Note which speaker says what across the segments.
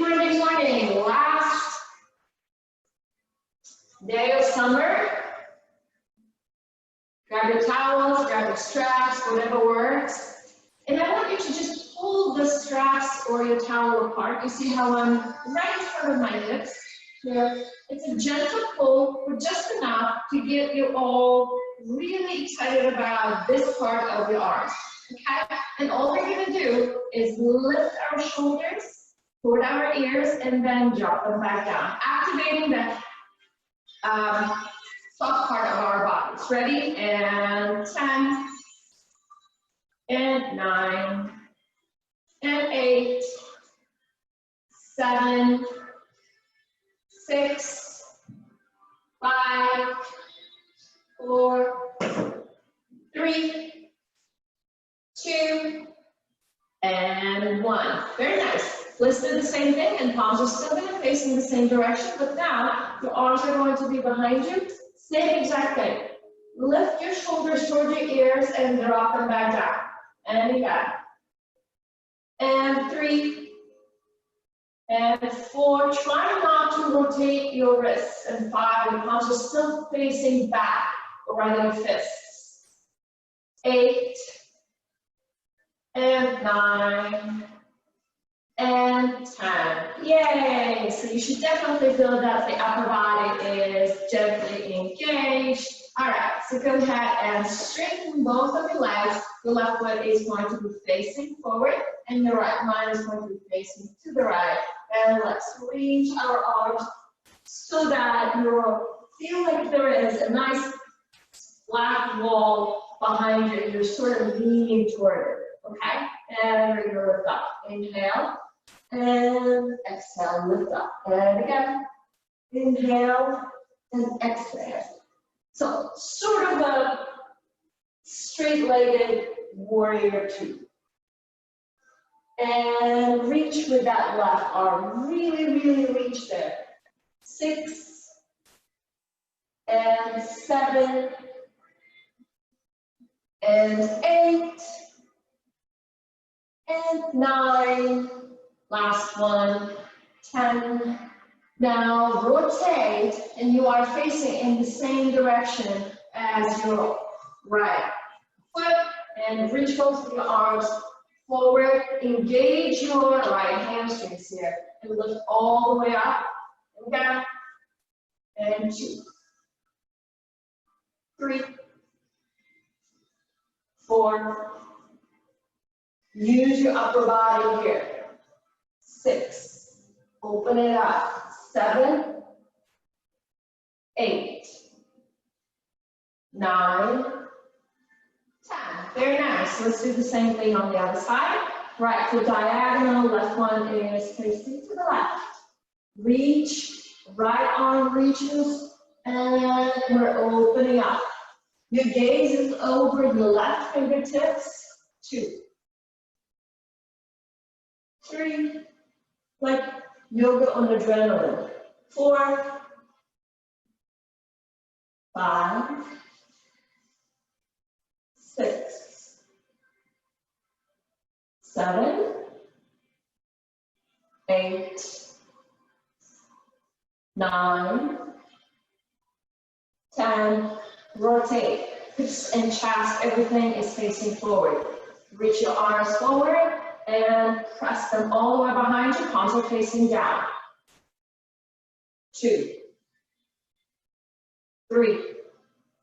Speaker 1: morning, morning. Last day of summer. Grab your towels, grab your straps, whatever works. And I want you to just pull the straps or your towel apart. You see how I'm right in front of my hips here. It's a gentle pull, but just enough to get you all really excited about this part of your arms. Okay? And all we're going to do is lift our shoulders toward our ears and then drop them back down, activating the soft part of our bodies. Ready? And 10, and 9, and 8, 7, 6, 5, 4, 3, 2, and 1. Very nice. Let's do the same thing, and palms are still going to face in the same direction, but now your arms are going to be behind you. Same exact thing. Lift your shoulders toward your ears and drop them back down. And again. And 3, and 4. Try not to rotate your wrists. And 5, your palms are still facing back rather than fists. 8, and 9, and 10. Yay! So you should definitely feel that the upper body is gently engaged. All right, so go ahead and straighten both of your legs. The left foot is going to be facing forward, and the right one is going to be facing to the right. And let's reach our arms so that you feel like there is a nice flat wall behind you. You're sort of leaning toward it. Okay, and we're gonna lift up. Inhale, and exhale, lift up. And again, inhale, and exhale. So, sort of a straight-legged warrior 2. And reach with that left arm. Really, really reach there. 6, and 7, and 8, and 9, last one, 10. Now rotate, and you are facing in the same direction as your right foot, and reach both of your arms forward. Engage your right hamstrings here, and lift all the way up, and down, and 2, 3, 4, use your upper body here. 6, open it up. 7, 8, 9, 10. Very nice. Let's do the same thing on the other side. Right foot diagonal, left one is facing to the left. Reach, right arm reaches, and we're opening up. Your gaze is over the left fingertips. 2, 3, like yoga on adrenaline. 4, 5, 6, 7, 8, 9, 10. Rotate. Hips and chest, everything is facing forward. Reach your arms forward and press them all the way behind you. Palms are facing down. 2, 3.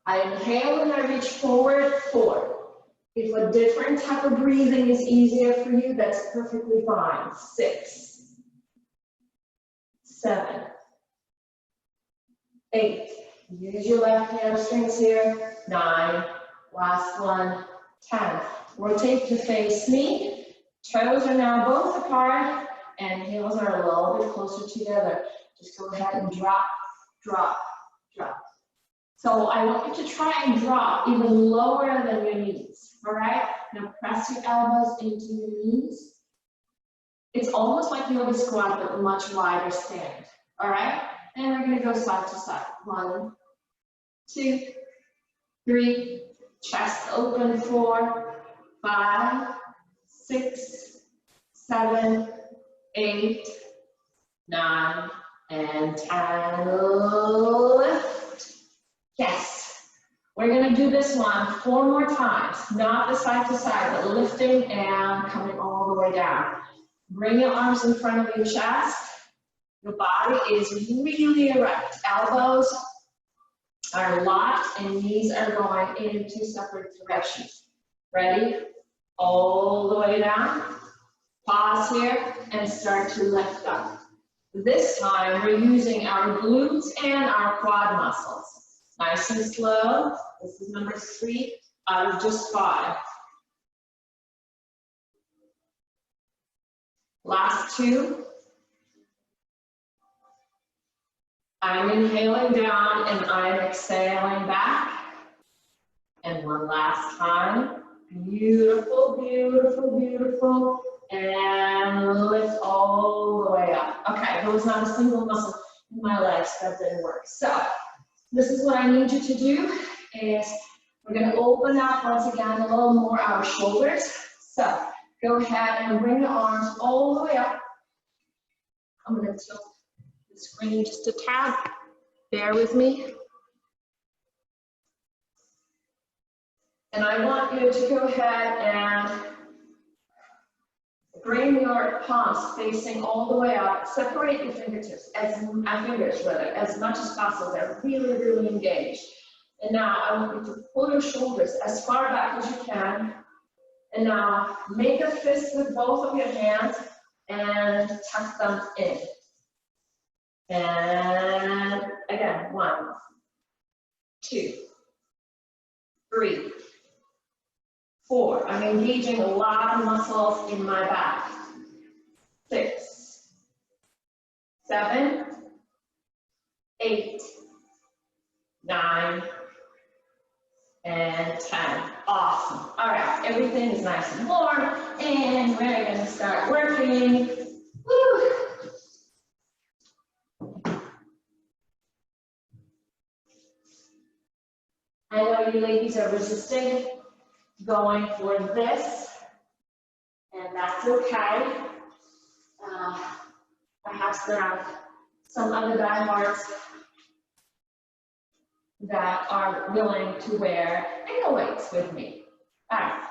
Speaker 1: I inhale and I reach forward. 4. If a different type of breathing is easier for you, that's perfectly fine. 6, 7, 8. Use your left hamstrings here. 9. Last one. 10. Rotate to face me. Toes are now both apart, and heels are a little bit closer together. Just go ahead and drop, drop, drop. So I want you to try and drop even lower than your knees, all right? Now press your elbows into your knees. It's almost like yoga squat, but a much wider stand, all right? And we're gonna go side to side. 1, 2, 3, chest open. 4, 5, 6, 7, 8, 9, and 10. Lift. Yes. We're going to do this one 4 more times, not the side to side, but lifting and coming all the way down. Bring your arms in front of your chest. Your body is really erect. Elbows are locked and knees are going in 2 separate directions. Ready? All the way down. Pause here and start to lift up. This time we're using our glutes and our quad muscles. Nice and slow. This is number 3 out of just 5. Last 2. I'm inhaling down and I'm exhaling back. And one last time. Beautiful, beautiful, beautiful. And lift all the way up. Okay, there was not a single muscle in my legs that didn't work. So this is what I need you to do is we're going to open up once again a little more our shoulders. So go ahead and bring the arms all the way up. I'm going to tilt the screen just a tad. Bear with me. And I want you to go ahead and bring your palms facing all the way up. Separate your fingertips, as much as possible. They're really, really engaged. And now I want you to pull your shoulders as far back as you can. And now make a fist with both of your hands and tuck them in. And again, 1, 2, 3, 4. I'm engaging a lot of muscles in my back. 6, 7, 8, 9, and 10. Awesome. All right, everything is nice and warm, and we're going to start working. Woo. I know you ladies are resisting going for this, and that's okay. Perhaps there are some other diehards that are willing to wear ankle weights with me. All right,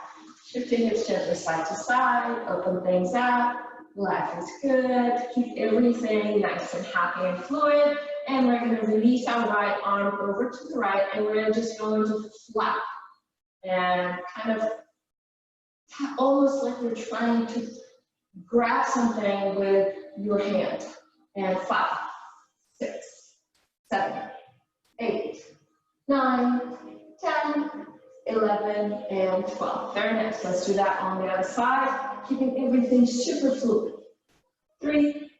Speaker 1: shifting hips gently side to side, open things up. Life is good. Keep everything nice and happy and fluid. And we're going to release our right arm over to the right, and we're just going to flap and kind of almost like you're trying to grab something with your hand. And 5, 6, 7, 8, 9, 10, 11, and 12. Very nice. Let's do that on the other side, keeping everything super fluid. 3,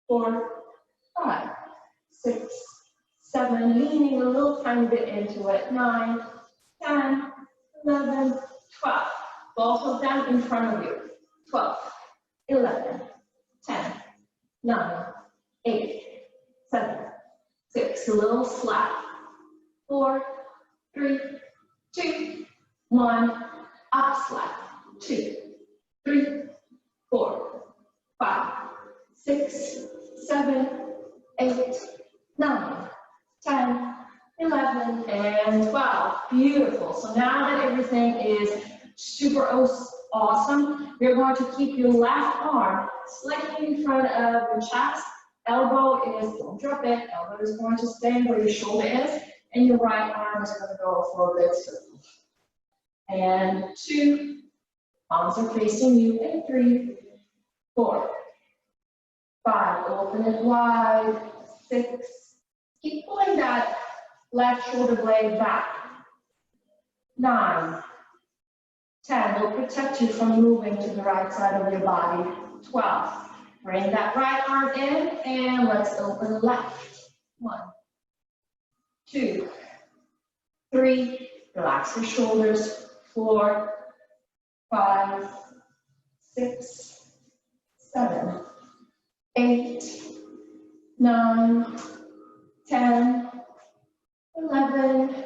Speaker 1: 4, 5, 6, 7, leaning a little tiny bit into it. 9, 10, 11, 12. Both of them in front of you. 12, 11, 10, 9, 8, 7, 6. A little slap. 4, 3, 2, 1. Up slap. 2, 3, 4, 5, 6, 7, 8, 9, 10, 11, and 12. Beautiful. So now that everything is super awesome, you're going to keep your left arm slightly in front of your chest. Elbow is, don't drop it, elbow is going to stay where your shoulder is, and your right arm is going to go for a big circle. And 2, palms are facing you, and 3, 4, 5, open it wide, 6, keep pulling that left shoulder blade back, 9, 10, will protect you from moving to the right side of your body, 12, bring that right arm in, and let's open left, 1, 2, 3, relax your shoulders, 4, 5, 6, 7, 8, 9, 10, 11,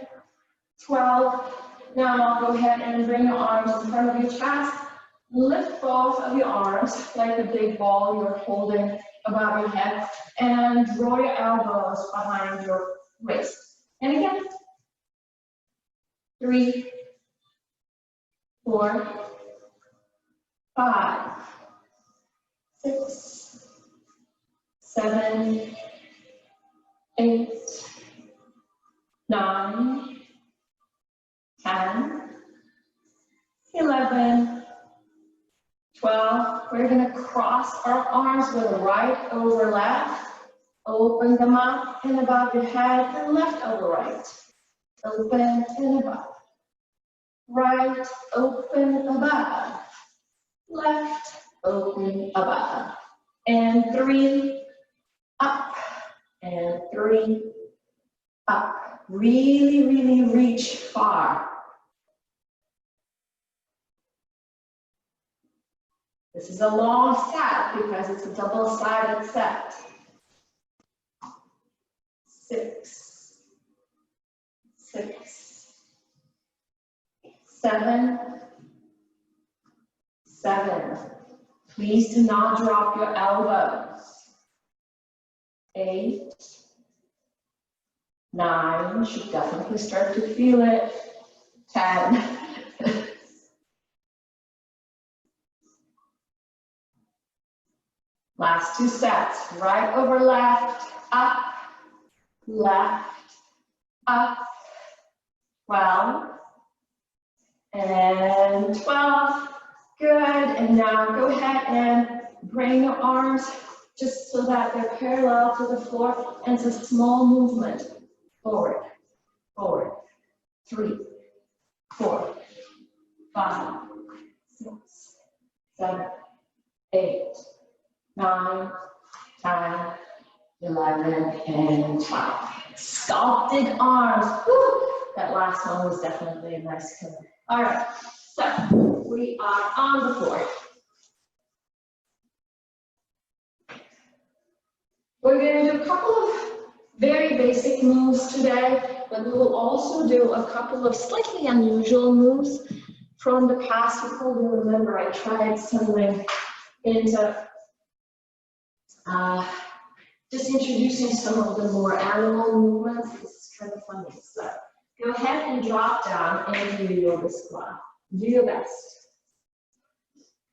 Speaker 1: 12. Now go ahead and bring your arms in front of your chest. Lift both of your arms like a big ball. You're holding above your head, and draw your elbows behind your waist. And again, 3, 4, 5, 6, 7, 8, 9, 10, 11, 12. We're going to cross our arms with right over left. Open them up and above your head, and left over right. Open and above. Right, open above. Left, open above. And 3, up. And 3, up. Really, really reach far. This is a long set because it's a double-sided set. 6, 6, 7, 7. Please do not drop your elbows. 8, 9. You should definitely start to feel it. 10. Last 2 sets. Right over left, up, left, up, 12, and 12, good, and now go ahead and bring your arms just so that they're parallel to the floor, and it's a small movement, forward, forward, 3, 4, 5, 6, 7, 8, 9, 10, 11, and 12. Sculpted arms. Woo! That last one was definitely a nice killer. All right, so we are on the floor. We're going to do a couple of very basic moves today, but we will also do a couple of slightly unusual moves from the past. You probably remember I tried something into just introducing some of the more animal movements. This is kind of funny. So go ahead and drop down and do yoga squat. Do your best.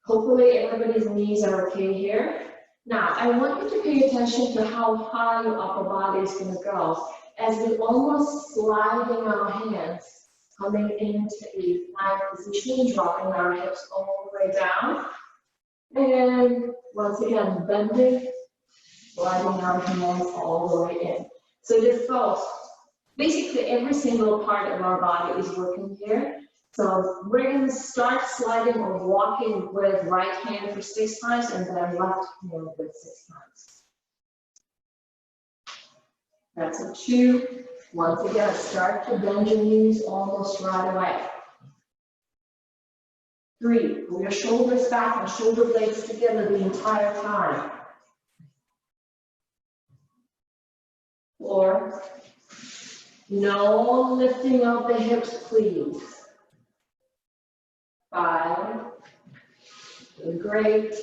Speaker 1: Hopefully everybody's knees are okay here. Now, I want you to pay attention to how high your upper body is going to go as we're almost sliding our hands, coming into a plank position, dropping our hips all the way down. And once again, bending, sliding our hands all the way in. So this goes, basically every single part of our body is working here. So we're going to start sliding or walking with right hand for 6 times and then left hand with 6 times. That's a 2. Once again, start to bend your knees almost right away. 3, pull your shoulders back and shoulder blades together the entire time. 4, no lifting of the hips, please. 5, doing great.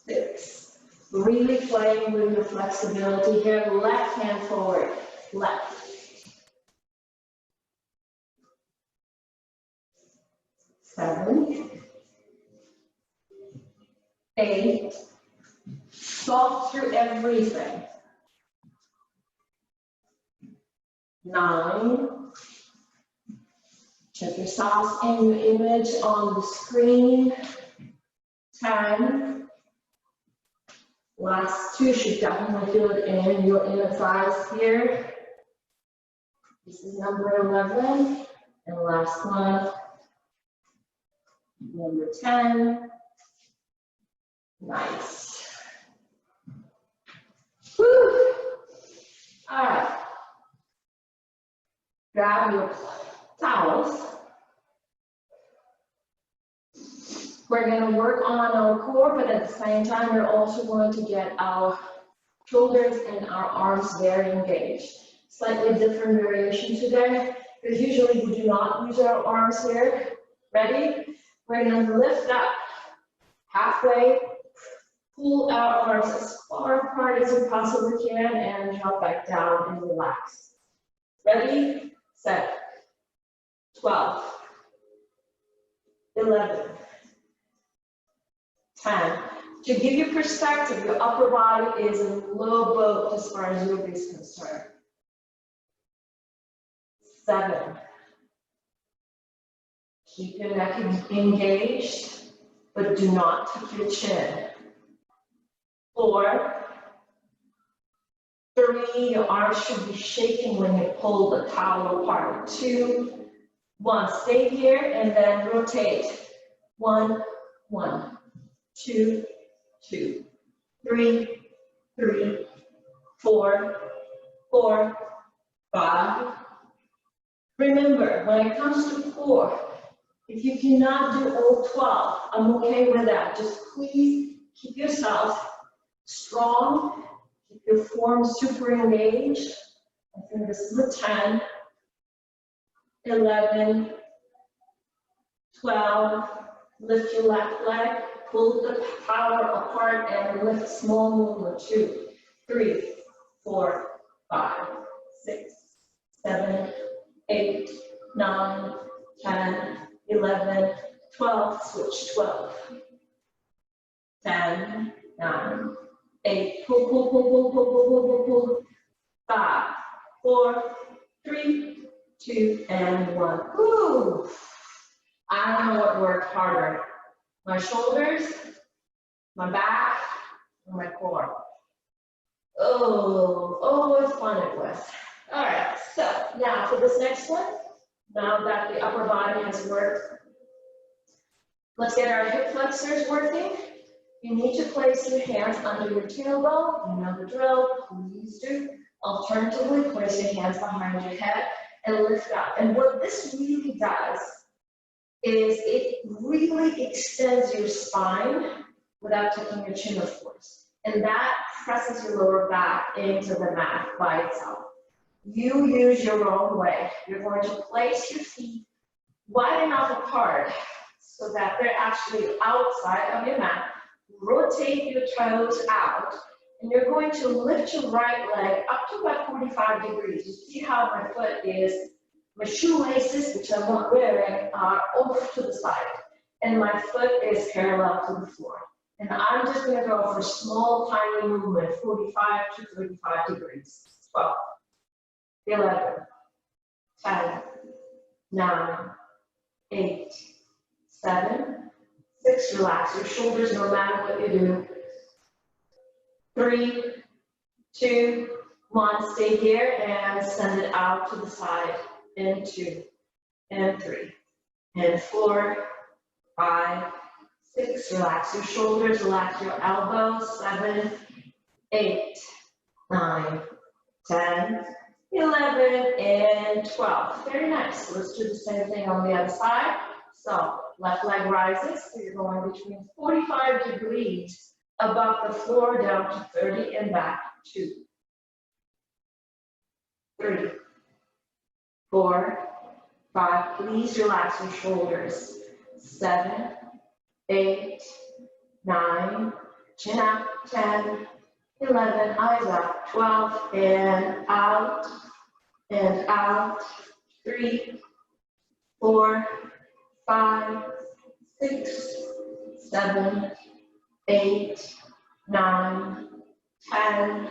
Speaker 1: 6, really playing with your flexibility here. Left hand forward, left. 7, 8, soft through everything. 9, check yourselves in your image on the screen. 10, last 2 should definitely feel it in your inner thighs here. This is number 11, and last one, number 10. Nice. Woo! All right. Grab your towels. We're going to work on our core, but at the same time, we're also going to get our shoulders and our arms very engaged. Slightly different variation today, because usually we do not use our arms here. Ready? We're going to lift up halfway, pull our arms as far apart as you possibly can and drop back down and relax. Ready, set, 12, 11, 10. To give you perspective, your upper body is in low boat as far as yoga is concerned. 7. Keep your neck engaged, but do not tuck your chin. 4, 3, your arms should be shaking when you pull the towel apart. 2, 1, stay here and then rotate. 1, 1, 2, 2, 3, 3, 4, 4, 5. Remember, when it comes to 4, if you cannot do all 12, I'm okay with that. Just please keep yourself strong, keep your form super engaged. I think this is a 10, 11, 12, lift your left leg, pull the power apart and lift small movement. 2, 3, 4, 5, 6, 7, 8, 9, 10, 11, 12, switch 12, 10, 9, 8, pull, pull, pull, pull, pull, pull, pull, pull, pull, 5, 4, 3, 2, and 1. Woo! I don't know what worked harder, my shoulders, my back, or my core. Oh, what fun it was. All right, so now for this next one, now that the upper body has worked, let's get our hip flexors working. You need to place your hands under your tailbone. You know the drill, please do. Alternatively, place your hands behind your head and lift up. And what this really does is it really extends your spine without taking your chin, of course. And that presses your lower back into the mat by itself. You use your own way. You're going to place your feet wide enough apart so that they're actually outside of your mat. Rotate your toes out, and you're going to lift your right leg up to about 45 degrees. You see how my foot is, my shoelaces, which I'm not wearing, are off to the side, and my foot is parallel to the floor. And I'm just going to go for small, tiny movement, 45 to 35 degrees. 12, 11, 10, 9, 8, 7, 6, relax your shoulders no matter what you do. 3, 2, 1, stay here and send it out to the side. And 2, and 3, and 4, 5, 6, relax your shoulders, relax your elbows. 7, 8, 9, 10, 11, and 12. Very nice. Let's do the same thing on the other side. So left leg rises, so you're going between 45 degrees above the floor down to 30 and back. 2, 3, 4, 5. Please relax your shoulders. 7, 8, 9, chin up. 10, 11, eyes up. 12, and out, and out. 3, 4, 5, 6, 7, 8, 9, 10,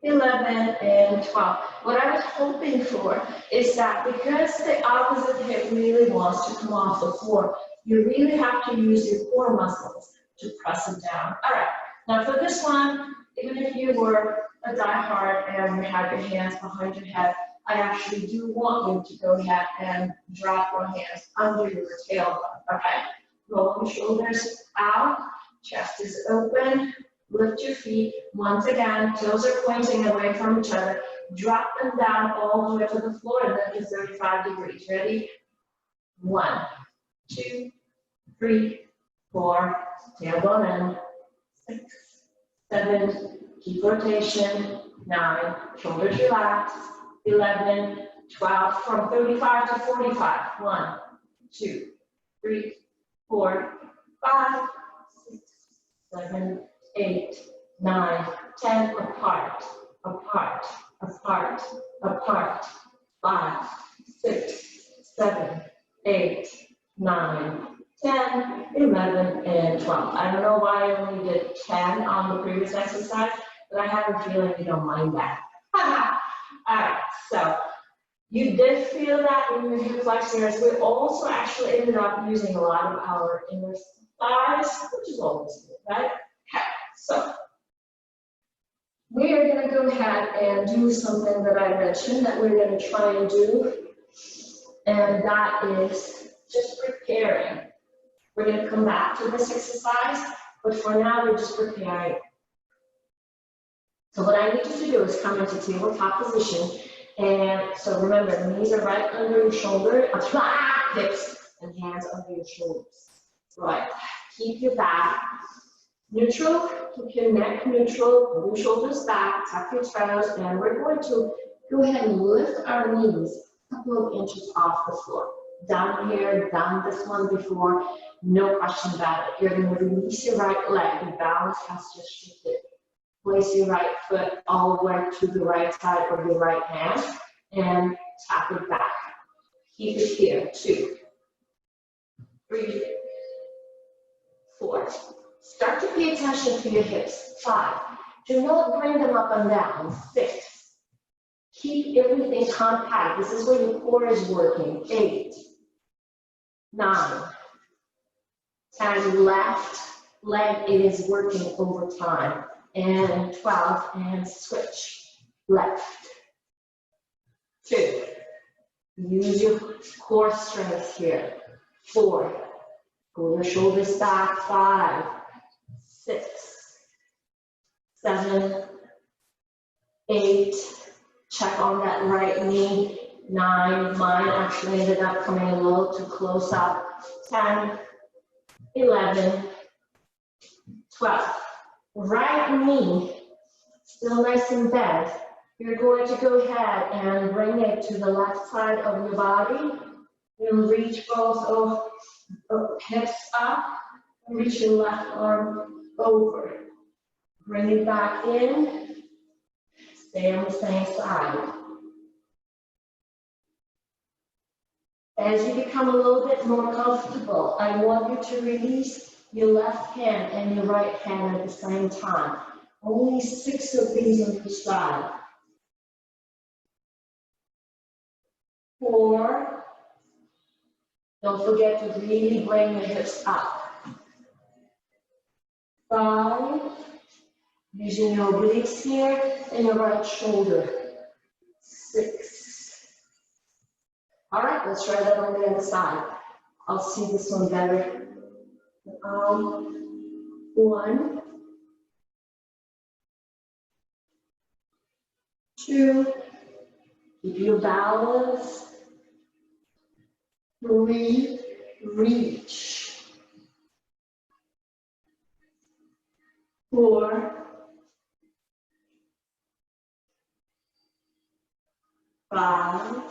Speaker 1: 11, and 12. What I was hoping for is that because the opposite hip really wants to come off the floor, you really have to use your core muscles to press it down. All right, now for this one, even if you were a diehard and you had your hands behind your head, I actually do want you to go ahead and drop your hands under your tailbone, okay? Roll your shoulders out, chest is open, lift your feet. Once again, toes are pointing away from each other. Drop them down all the way to the floor and then to 35 degrees. Ready? 1, 2, 3, 4, tailbone in. 6, 7, keep rotation. 9, shoulders relaxed. 11, 12, from 35 to 45. 1, 2, 3, 4, 5, 6, 7, 8, 9, 10, apart, apart, apart, apart, 5, 6, 7, 8, 9, 10, 11, and 12. I don't know why I only did 10 on the previous exercise, but I have a feeling you don't mind that. All right, so you did feel that in your hip flexors. We also actually ended up using a lot of our inner thighs, which is always good, right? Okay, so we are going to go ahead and do something that I mentioned that we're going to try and do, and that is just preparing. We're going to come back to this exercise, but for now we're just preparing. So what I need you to do is come into tabletop position, and so remember, knees are right under your shoulder, hips and hands under your shoulders. Right, keep your back neutral, keep your neck neutral, pull your shoulders back, tuck your toes, and we're going to go ahead and lift our knees a couple of inches off the floor. Down here, done this one before, no question about it. You're going to release your right leg, your balance has just shifted. Place your right foot all the way to the right side of your right hand and tap it back. Keep it here, 2, 3, 4. Start to pay attention to your hips, 5. Do not bring them up and down, 6. Keep everything compact. This is where your core is working, 8, 9, 10, left leg is working over time, and 12, and switch, left, 2, use your core strength here, 4, pull your shoulders back, 5, 6, 7, 8, check on that right knee, 9, mine actually ended up coming a little too close up, 10, 11, 12. Right knee, still nice and bent. You're going to go ahead and bring it to the left side of your body. You'll reach both hips up, reach your left arm over. Bring it back in, stay on the same side. As you become a little bit more comfortable, I want you to release your left hand and your right hand at the same time. Only 6 of these on each side. 4. Don't forget to really bring the hips up. 5. Using your obliques here and your right shoulder. 6. All right, let's try that on the other side. I'll see this one better. 1, 2, keep your balance. 3, reach. 4, 5,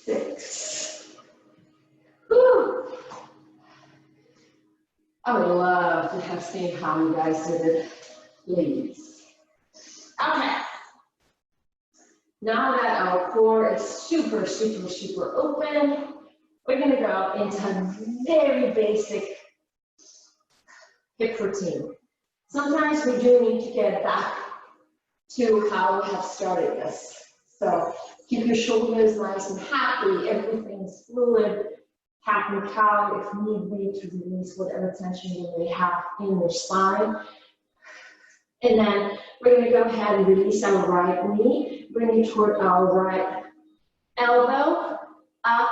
Speaker 1: 6. Whew. I would love to have seen how you guys did it, please. Okay. Now that our core is super, super, super open, we're going to go into a very basic hip routine. Sometimes we do need to get back to how we have started this. So keep your shoulders nice and happy, everything's fluid. Cat and cow if need be to release whatever tension you may have in your spine. And then we're going to go ahead and release our right knee, bring it toward our right elbow, up,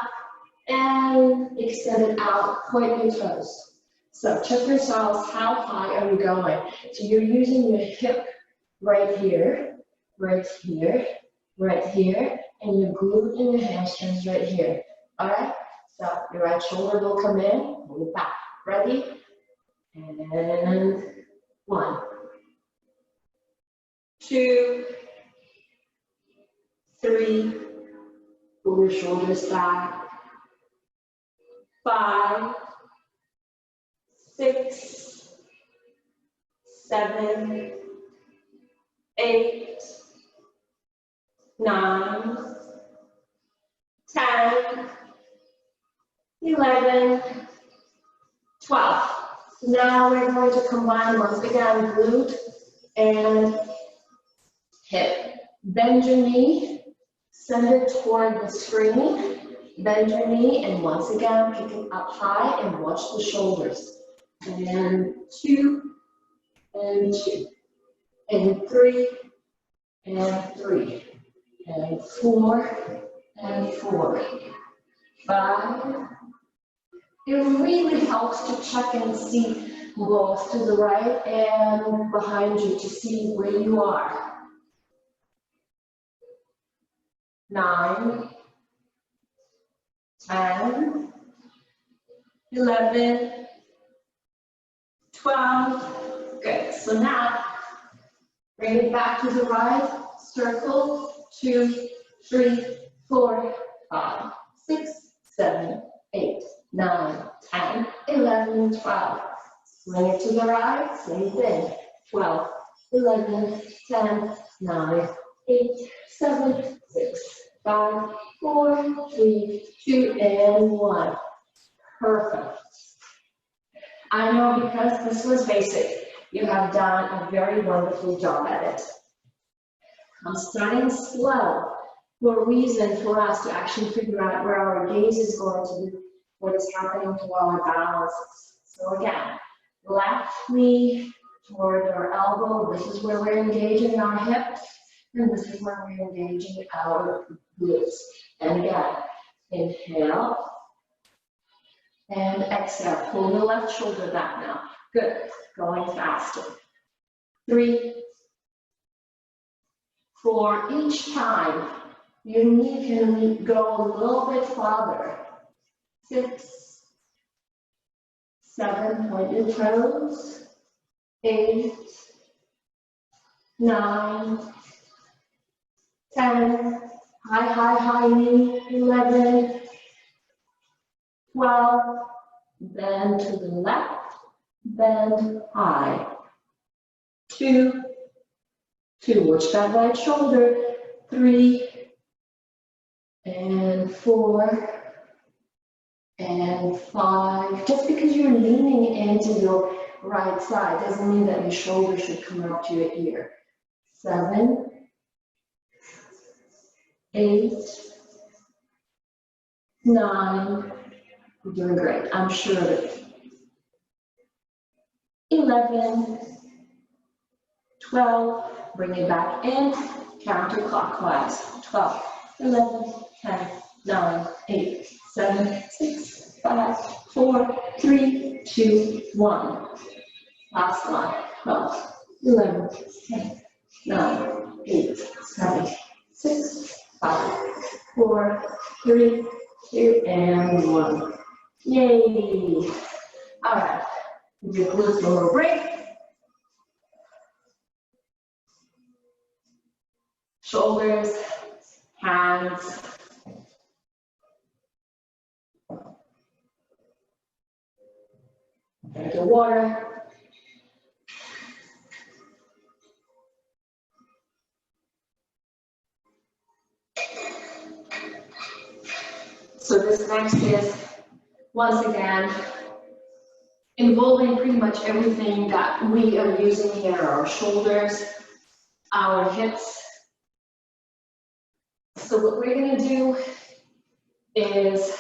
Speaker 1: and extend it out, point your toes. So check yourselves, how high are you going? So you're using your hip right here, right here, right here, and your glute and your hamstrings right here. All right? So your right shoulder will come in, pull it back. Ready? And 1, 2, 3, pull your shoulders back. 5, 6, 7, 8, 9, 10, 11, 12. Now we're going to combine once again glute and hip. Bend your knee, send it toward the screen. Bend your knee and once again pick it up high and watch the shoulders. And 2, and 2, and 3, and 3, and 4, and 4, 5. It really helps to check and see both to the right and behind you to see where you are. 9, 10, 11, 12. Good. So now bring it back to the right. Circle. 2, 3, 4, 5, 6, 7, 8, 9, 10, 11, 12. Swing it to the right. Same thing. 12, 11, 10, 9, 8, 7, 6, 5, 4, 3, 2, and 1. Perfect. I know because this was basic, you have done a very wonderful job at it. I'm starting slow for a reason for us to actually figure out where our gaze is going to be, what is happening to our balances. So again, left knee toward our elbow. This is where we're engaging our hips, and this is where we're engaging our glutes. And again, inhale and exhale. Pull the left shoulder back now. Good. Going faster. 3, 4. Each time your knee can go a little bit farther. 6, 7. Point your toes. 8, 9, 10. High knee. 11, 12. Bend to the left. Bend high. 2, 2. Watch that right shoulder. 3, and 4, and 5. Just because you're leaning into your right side doesn't mean that your shoulder should come up to your ear. 7, 8, 9. You're doing great. I'm sure of it. 11, 12. Bring it back in. Counterclockwise. 12, 11, 10, 9, 8, 7, 6, 5, 4, 3, 2, 1. Last one. 12, 11, 10, 9, 8, 7, 6, 5, 4, 3, 2, and 1. Yay! All right. Give your glutes a little break. Shoulders, hands. Drink your water. So this next is, once again, involving pretty much everything that we are using here, our shoulders, our hips. So what we're going to do is,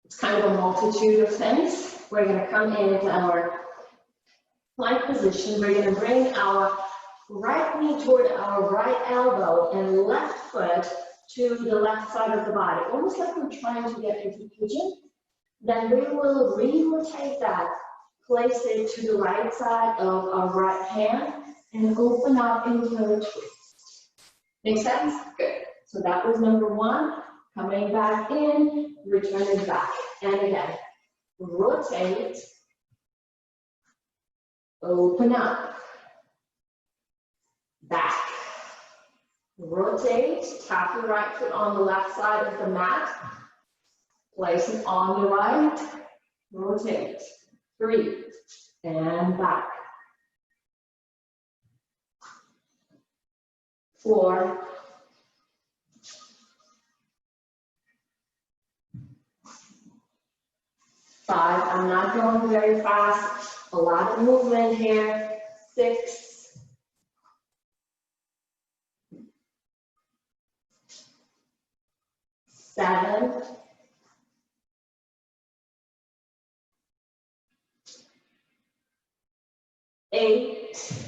Speaker 1: it's kind of a multitude of things. We're going to come into our plank position. We're going to bring our right knee toward our right elbow and left foot to the left side of the body, almost like we're trying to get into pigeon. Then we will re-rotate that, place it to the right side of our right hand, and open up into a twist. Make sense? Good. So that was number 1. Coming back in, returning back. And again, rotate, open up, back. Rotate, tap your right foot on the left side of the mat. Place it on the right, rotate. 3, and back. 4, 5, I'm not going very fast, a lot of movement here. 6, 7, 8,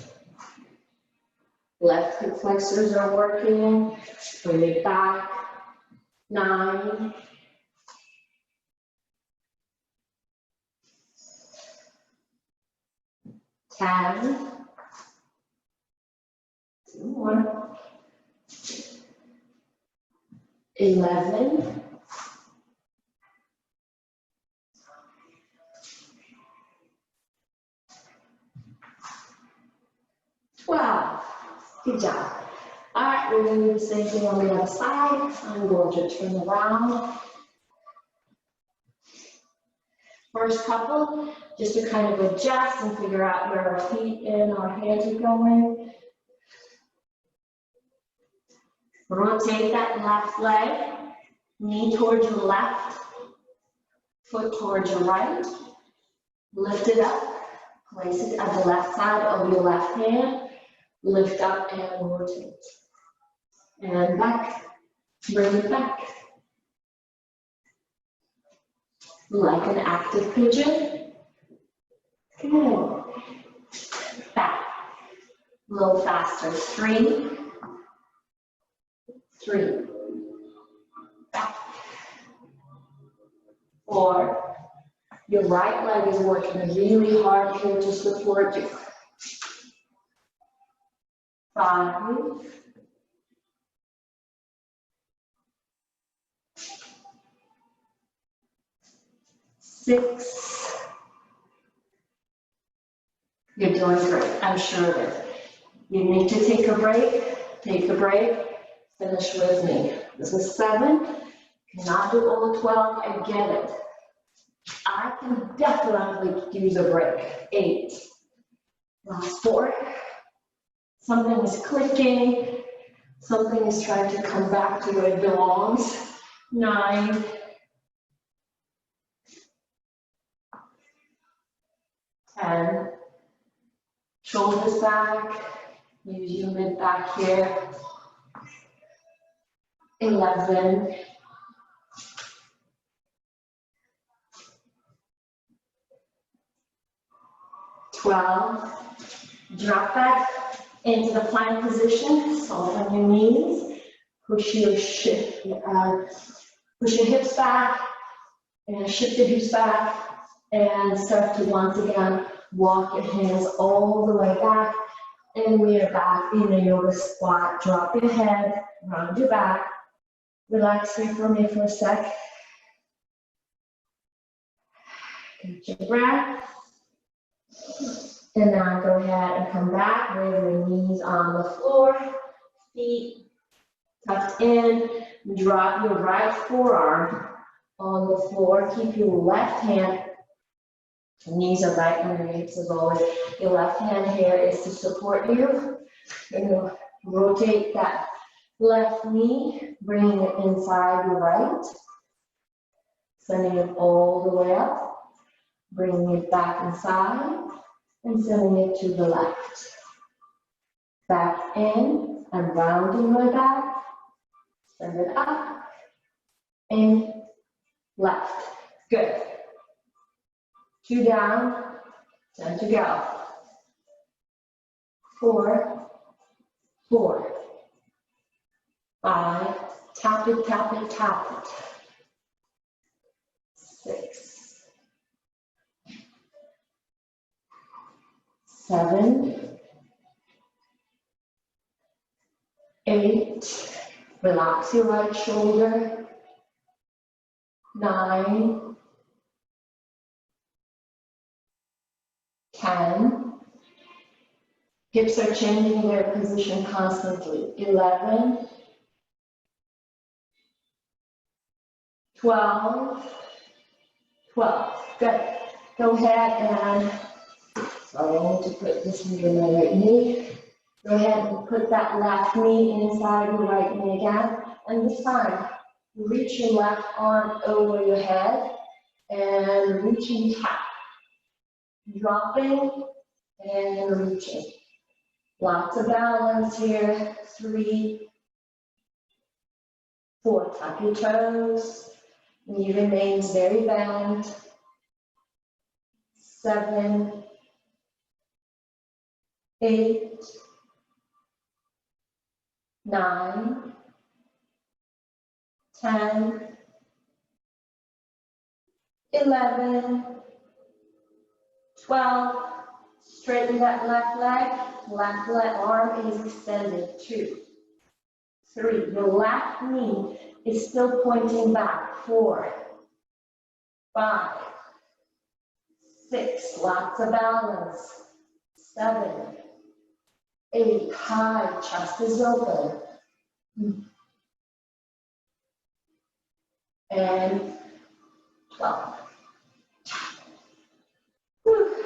Speaker 1: left hip flexors are working, bring it back. 9, 10, 2 more, 11, 12. Good job. All right, we're going to do the same thing on the other side. I'm going to turn around. First couple, just to kind of adjust and figure out where our feet and our hands are going. Rotate that left leg, knee towards your left, foot towards your right. Lift it up, place it at the left side of your left hand. Lift up and rotate. And back, bring it back. Like an active pigeon. Good. Back. A little faster. 3, 3. Back. 4. Your right leg is working really hard here to support you. 5. 6. You're doing great, I'm sure of it. You need to take a break, finish with me. This is 7, cannot do all 12, I get it. I can definitely use a break. 8, last 4. Something is clicking, something is trying to come back to where it belongs. 9, 10, shoulders back, use your mid back here. 11, 12, drop back into the plank position, soften your knees, push your hips back, and shift your hips back, and start to once again walk your hands all the way back, and we are back in a yoga squat. Drop your head, round your back, relax here for me for a sec. Get your breath. And now go ahead and come back with your knees on the floor, feet tucked in. Drop your right forearm on the floor. Keep your left hand, knees are right under your hips as always. Your left hand here is to support you. You're going to rotate that left knee, bringing it inside your right. Sending it all the way up, bringing it back inside. And sending it to the left. Back in and rounding my back. Send it up. In, left. Good. 2 down. 10 to go. 4, 4, 5. Tap it, tap it, tap it. 6. 7, 8, relax your right shoulder. 9, 10, hips are changing their position constantly. 11, 12, 12, good. go ahead and, sorry, I need to put this under my right knee. Go ahead and put that left knee inside your right knee again. And this time, reach your left arm over your head and reaching tap. Dropping and reaching. Lots of balance here. 3, 4, tuck your toes. Knee remains very bent. 7, 8, 9, 10, 11, 12. Straighten that left leg. Left leg arm is extended. 2, 3. Your left knee is still pointing back. 4, 5, 6. Lots of balance. 7, 8. High. Chest is open. And 12. Whew.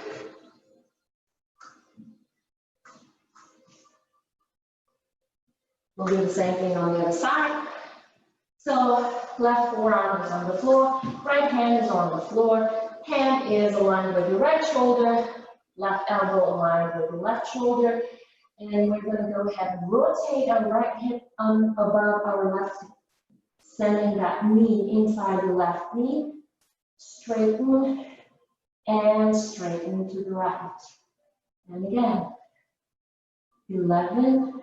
Speaker 1: We'll do the same thing on the other side. So left forearm is on the floor, right hand is on the floor, hand is aligned with your right shoulder, left elbow aligned with the left shoulder, and we're going to go ahead and rotate our right hip above our left hip, sending that knee inside the left knee, straighten and straighten to the right. And again, 11,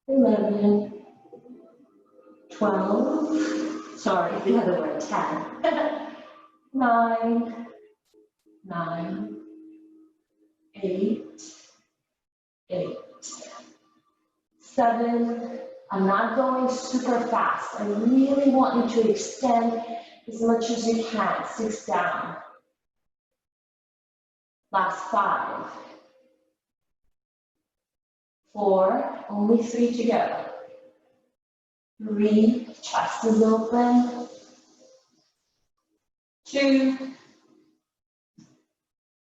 Speaker 1: 11, 12, sorry, the other way, 10, 9, 9, 8, 8, 7. I'm not going super fast. I really want you to extend as much as you can. 6 down. Last 5, 4, only 3 to go. 3, chest is open. 2,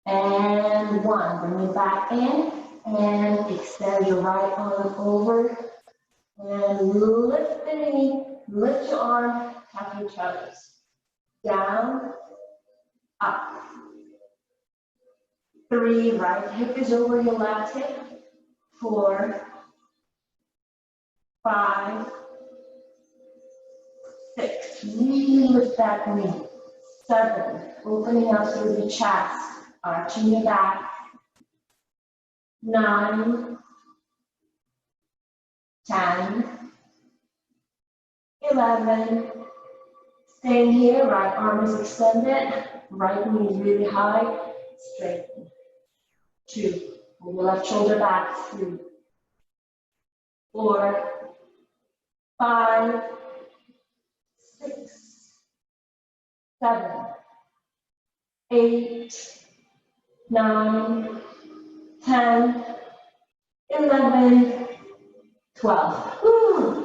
Speaker 1: and 1. Bring it back in and extend your right arm over and lift the knee, lift your arm, tap your toes. Down, up. 3, right hip is over your left hip. 4, 5, 6. Really lift that knee. 7, opening up through the chest, arching your back. 9, 10, 11. Staying here, right arm is extended, right knee is really high, straighten. 2, pull your left shoulder back. 3, 4, 5, 6, 7, 8, 9, 10, 11, 12. Woo.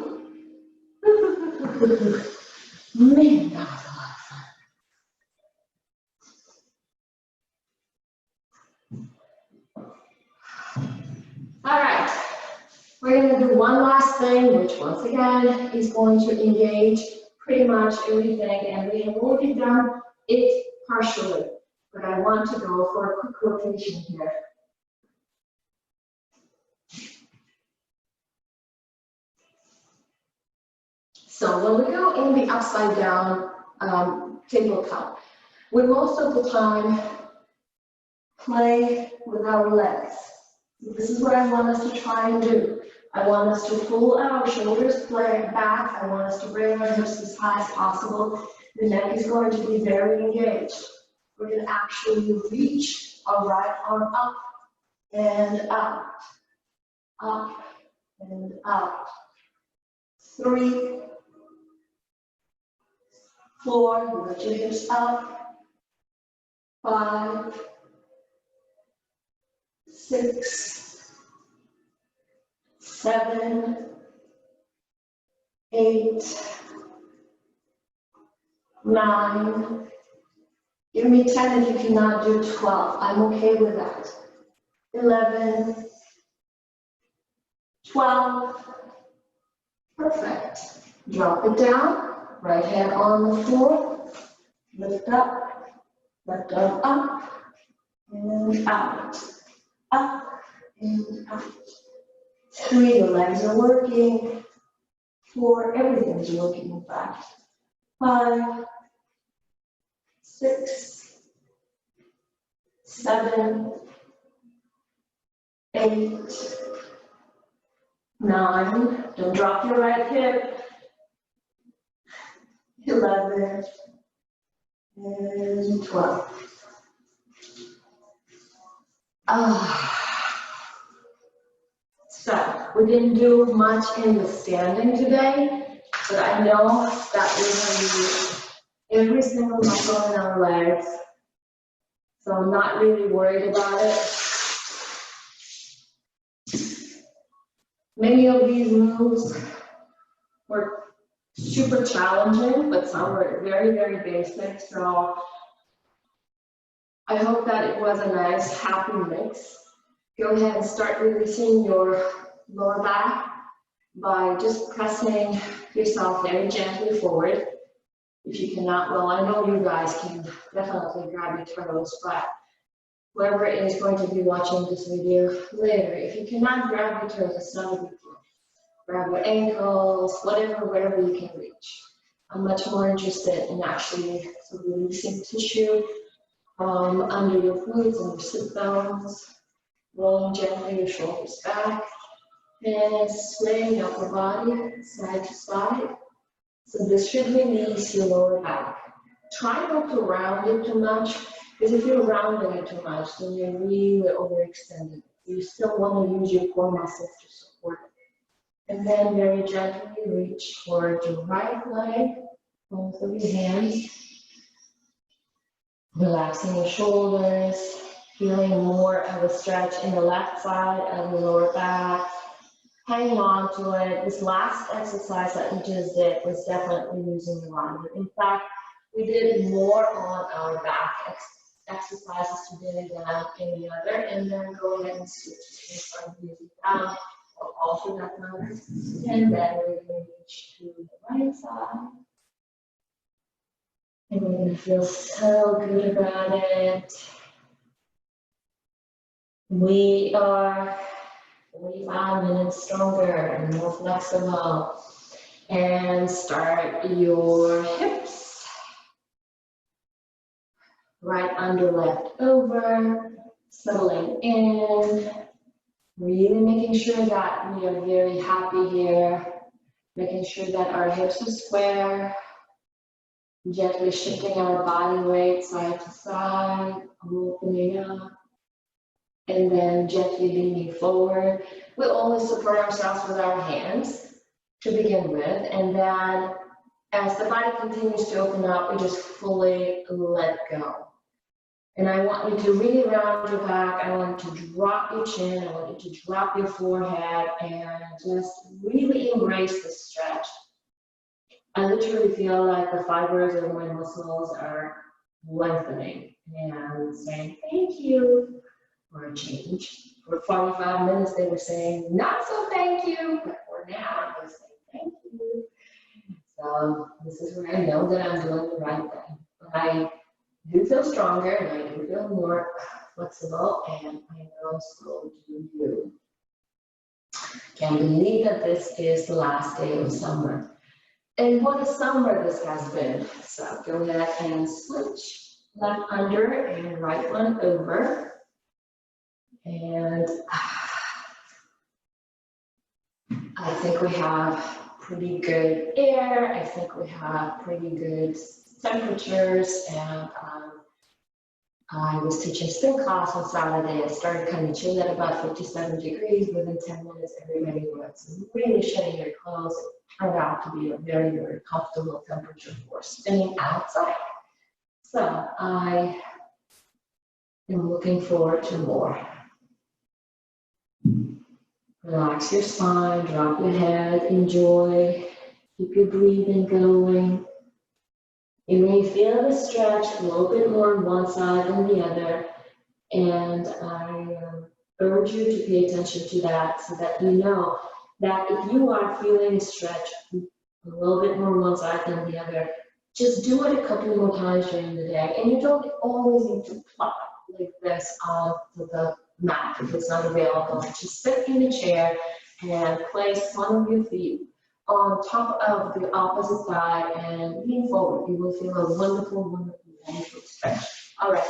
Speaker 1: Man, that was a lot of fun. All right, we're going to do one last thing, which once again is going to engage pretty much everything, and we have already done it partially, but I want to go for a quick rotation here. So when we go in the upside down tabletop, we most of the time play with our legs. This is what I want us to try and do. I want us to pull our shoulders back. I want us to bring our hips as high as possible. The neck is going to be very engaged. We're going to actually reach our right arm up and out, up and out. 3, 4, lift your hips up. 5, 6, 7, 8, 9, Give me 10 if you cannot do 12. I'm okay with that. 11, 12. Perfect. Drop it down. Right hand on the floor. Lift up, up, and out. Up and out. 3, the legs are working. 4, everything's working in fact. 5, 6, 7, 8, 9. Don't drop your right hip. 11 and 12. So we didn't do much in the standing today, but I know that we're going to use every single muscle in our legs. So I'm not really worried about it. Many of these moves were super challenging, but some were very, very basic. So I hope that it was a nice, happy mix. Go ahead and start releasing your lower back by just pressing yourself very gently forward. If you cannot, well, I know you guys can definitely grab your toes, but whoever is going to be watching this video later, if you cannot grab your toes, it's not a big deal. Grab your ankles, wherever you can reach. I'm much more interested in actually releasing tissue under your glutes and your sit bones, rolling gently your shoulders back, and swaying upper body side to side. So this should release your lower back. Try not to round it too much, because if you're rounding it too much, then you're really overextended. You still want to use your core muscles to support it. And then very gently reach for your right leg, both of your hands. Relaxing your shoulders, feeling more of a stretch in the left side of the lower back. Hanging on to it. This last exercise that we just did was definitely using the line. In fact, we did more on our back exercises today than any other. And then go ahead and switch to start using down or alter that number. And then we're going to reach to the right side. And we're going to feel so good about it. We are 45 minutes stronger and more flexible. And start your hips. Right under, left over. Settling in. Really making sure that we are very happy here. Making sure that our hips are square. Gently shifting our body weight side to side, opening up, and then gently leaning forward. We always support ourselves with our hands to begin with, and then as the body continues to open up, we just fully let go. And I want you to really round your back. I want you to drop your chin. I want you to drop your forehead and just really embrace the stretch. I literally feel like the fibers of my muscles are lengthening and saying thank you for a change. For 45 minutes they were saying not so thank you, but for now I'm just saying thank you. So this is where I know that I'm doing the right thing. But I do feel stronger and I do feel more flexible, and I know so do you. Can't believe that this is the last day of summer. And what a summer this has been. So go ahead and switch left under and right one over. And I think we have pretty good air. I think we have pretty good temperatures. And I was teaching spin class on Saturday. It started kind of chilly at about 57 degrees. Within 10 minutes, everybody was really shedding their clothes. It turned out to be a very, very comfortable temperature for spinning outside. So I am looking forward to more. Relax your spine, drop your head, enjoy, keep your breathing going. You may feel the stretch a little bit more on one side than the other, and I urge you to pay attention to that so that you know that if you are feeling a stretch a little bit more one side than the other, just do it a couple more times during the day. And you don't always need to plop like this onto the mat if it's not available. Just sit in the chair and place one of your feet on top of the opposite thigh and lean forward. You will feel a wonderful, wonderful, wonderful stretch. All right.